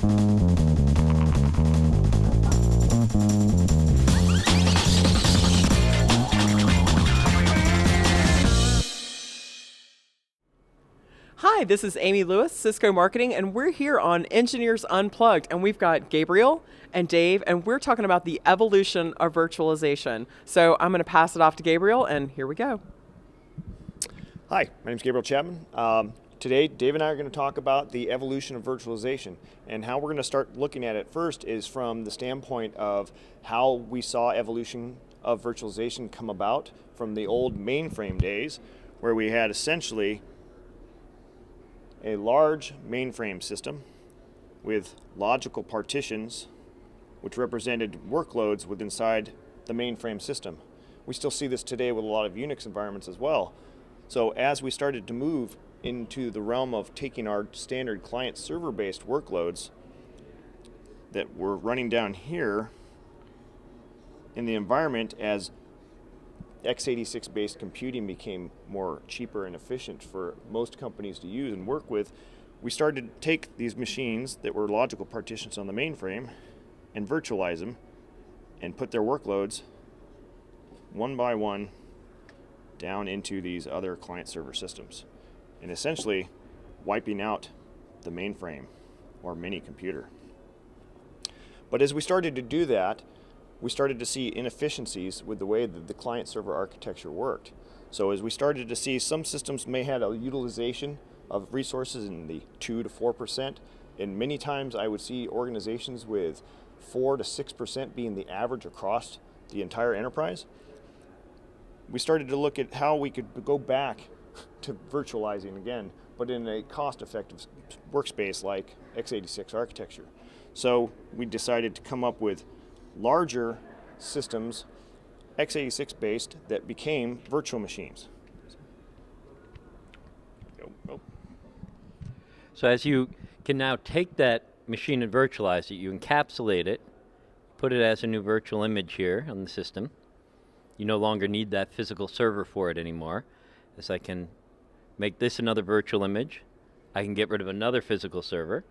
Hi, this is Amy Lewis, Cisco Marketing, and we're here on Engineers Unplugged, and we've got Gabriel and Dave, and we're talking about the evolution of virtualization. So I'm going to pass it off to Gabriel, and here we go. Hi, my name is Gabriel Chapman. Today, Dave and I are going to talk about the evolution of virtualization, and how we're going to start looking at it first is from the standpoint of how we saw evolution of virtualization come about from the old mainframe days, where we had essentially a large mainframe system with logical partitions which represented workloads within inside the mainframe system. We still see this today with a lot of Unix environments as well. So as we started to move into the realm of taking our standard client server based workloads that were running down here in the environment, as x86 based computing became more cheaper and efficient for most companies to use and work with, we started to take these machines that were logical partitions on the mainframe and virtualize them and put their workloads one by one down into these other client server systems, and essentially wiping out the mainframe or mini computer. But as we started to do that, we started to see inefficiencies with the way that the client server architecture worked. So as we started to see, some systems may have a utilization of resources in the 2 to 4%, and many times I would see organizations with 4 to 6% being the average across the entire enterprise. We started to look at how we could go back to virtualizing again, but in a cost-effective workspace like x86 architecture. So we decided to come up with larger systems, x86 based, that became virtual machines. So as you can now take that machine and virtualize it, you encapsulate it, put it as a new virtual image here on the system. You no longer need that physical server for it anymore, as I can make this another virtual image. I can get rid of another physical server.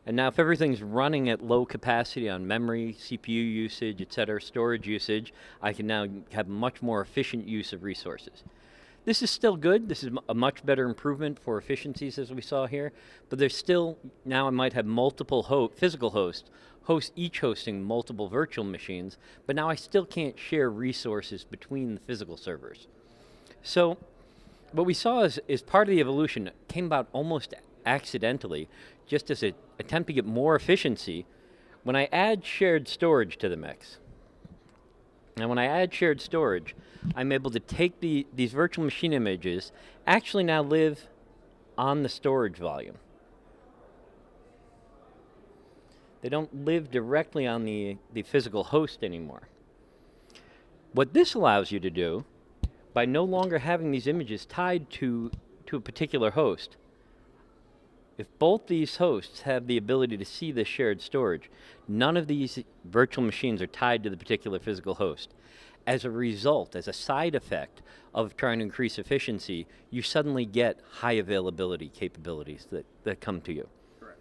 And now if everything's running at low capacity on memory, CPU usage, etc., storage usage, I can now have much more efficient use of resources. This is still good. This is a much better improvement for efficiencies as we saw here, but there's still, now I might have multiple physical hosts, each hosting multiple virtual machines, but now I still can't share resources between the physical servers. So what we saw is part of the evolution came about almost accidentally, just as an attempt to get more efficiency when I add shared storage to the mix. And when I add shared storage, I'm able to take these virtual machine images, actually now live on the storage volume. They don't live directly on the physical host anymore. What this allows you to do, by no longer having these images tied to a particular host, if both these hosts have the ability to see this shared storage, none of these virtual machines are tied to the particular physical host. As a result, as a side effect of trying to increase efficiency, you suddenly get high availability capabilities that come to you. Correct.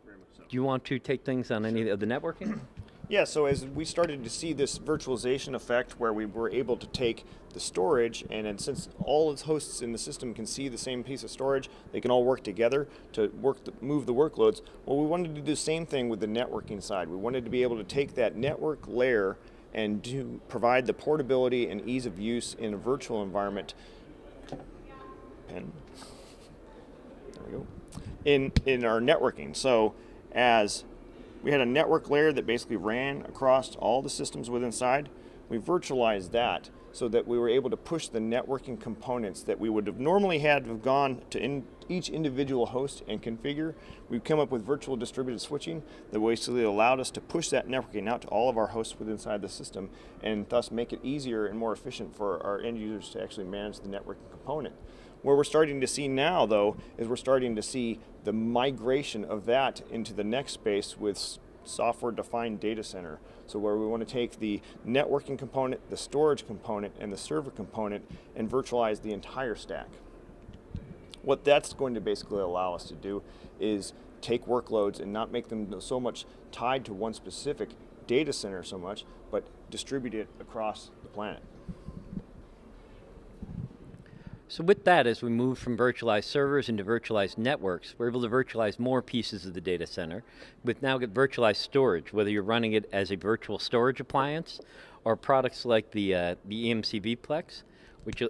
Very much so. Do you want to take things on any of the networking? Yeah, so as we started to see this virtualization effect where we were able to take the storage, and since all its hosts in the system can see the same piece of storage, they can all work together to move the workloads. Well, we wanted to do the same thing with the networking side. We wanted to be able to take that network layer and provide the portability and ease of use in a virtual environment. There we go. In our networking. So as we had a network layer that basically ran across all the systems within inside, we virtualized that so that we were able to push the networking components that we would have normally had to have gone to each individual host and configure. We've come up with virtual distributed switching that basically allowed us to push that networking out to all of our hosts within inside the system, and thus make it easier and more efficient for our end users to actually manage the networking component. Where we're starting to see now, though, is we're starting to see the migration of that into the next space with software-defined data center. So where we want to take the networking component, the storage component, and the server component and virtualize the entire stack. What that's going to basically allow us to do is take workloads and not make them so much tied to one specific data center so much, but distribute it across the planet. So with that, as we move from virtualized servers into virtualized networks, we're able to virtualize more pieces of the data center. With now get virtualized storage, whether you're running it as a virtual storage appliance or products like the EMC vPlex, which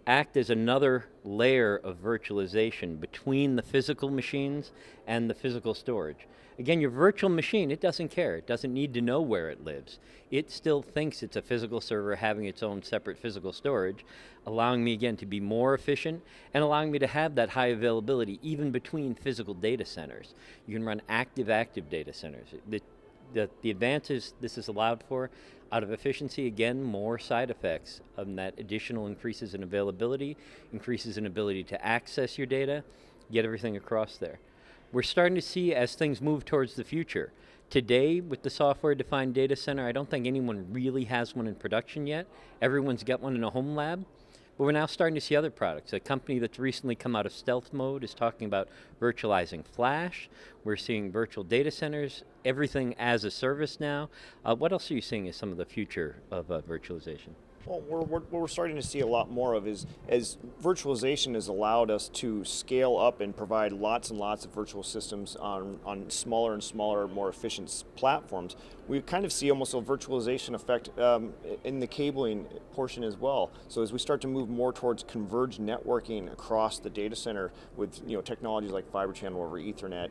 act as another layer of virtualization between the physical machines and the physical storage. Again, your virtual machine, it doesn't care. It doesn't need to know where it lives. It still thinks it's a physical server having its own separate physical storage, allowing me again to be more efficient and allowing me to have that high availability even between physical data centers. You can run active data centers. The advances this is allowed for, out of efficiency, again, more side effects of that additional increases in availability, increases in ability to access your data, get everything across there. We're starting to see as things move towards the future. Today, with the software-defined data center, I don't think anyone really has one in production yet. Everyone's got one in a home lab. But we're now starting to see other products. A company that's recently come out of stealth mode is talking about virtualizing Flash. We're seeing virtual data centers, everything as a service now. What else are you seeing as some of the future of virtualization? Well, what we're starting to see a lot more of is, as virtualization has allowed us to scale up and provide lots and lots of virtual systems on smaller and smaller, more efficient platforms, we kind of see almost a virtualization effect in the cabling portion as well. So as we start to move more towards converged networking across the data center with technologies like Fiber Channel over Ethernet,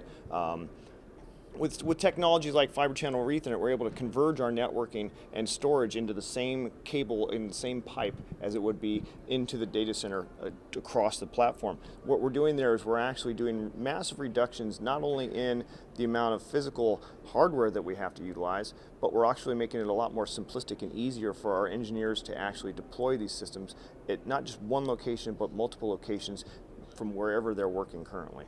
with technologies like Fiber Channel over Ethernet, we're able to converge our networking and storage into the same cable, in the same pipe as it would be into the data center across the platform. What we're doing there is we're actually doing massive reductions not only in the amount of physical hardware that we have to utilize, but we're actually making it a lot more simplistic and easier for our engineers to actually deploy these systems at not just one location, but multiple locations from wherever they're working currently.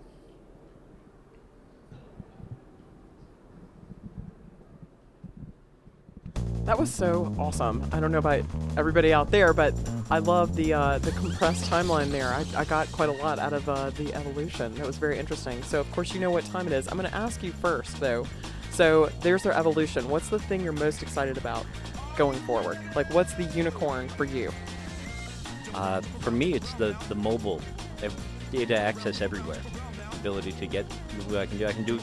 That was so awesome. I don't know about everybody out there, but I love the compressed timeline there. I got quite a lot out of the evolution. That was very interesting. So of course you know what time it is. I'm going to ask you first though. So there's their evolution. What's the thing you're most excited about going forward? Like what's the unicorn for you? For me, it's the mobile data access everywhere. Ability to get what I can do. I can do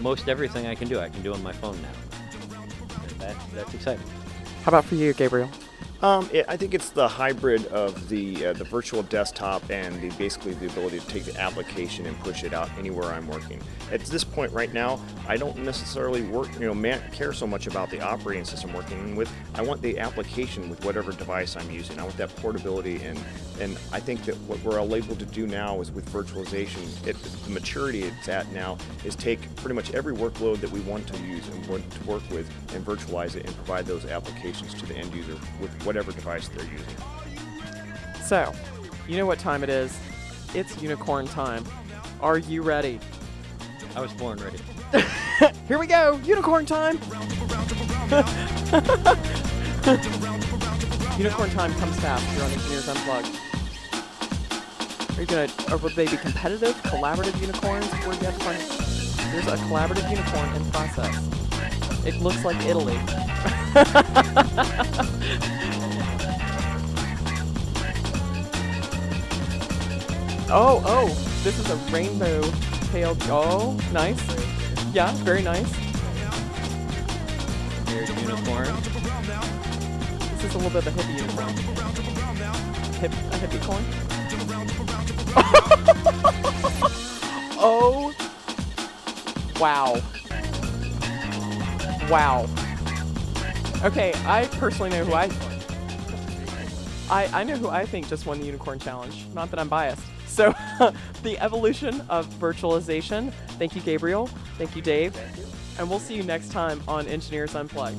most everything I can do on my phone now. That's exciting. How about for you, Gabriel? I think it's the hybrid of the virtual desktop and basically the ability to take the application and push it out anywhere I'm working. At this point right now, I don't necessarily care so much about the operating system working with. I want the application with whatever device I'm using. I want that portability, and I think that what we're able to do now is with virtualization, the maturity it's at now is take pretty much every workload that we want to use and want to work with and virtualize it and provide those applications to the end user with whatever device they're using. So, you know what time it is. It's unicorn time. Are you ready? I was born ready. Here we go, unicorn time. Unicorn time comes fast here on Engineers Unplugged. Or will they be competitive, collaborative unicorns? We're yet to find. There's a collaborative unicorn in process. It looks like Italy. Oh, this is a rainbow-tailed, oh, nice. Yeah, very nice. Here's unicorn. This is a little bit of a hippie unicorn. A hippie corn? Oh, wow. Wow. Okay, I personally know who I know who I think just won the Unicorn Challenge. Not that I'm biased. So, the evolution of virtualization. Thank you, Gabriel. Thank you, Dave. Thank you. And we'll see you next time on Engineers Unplugged.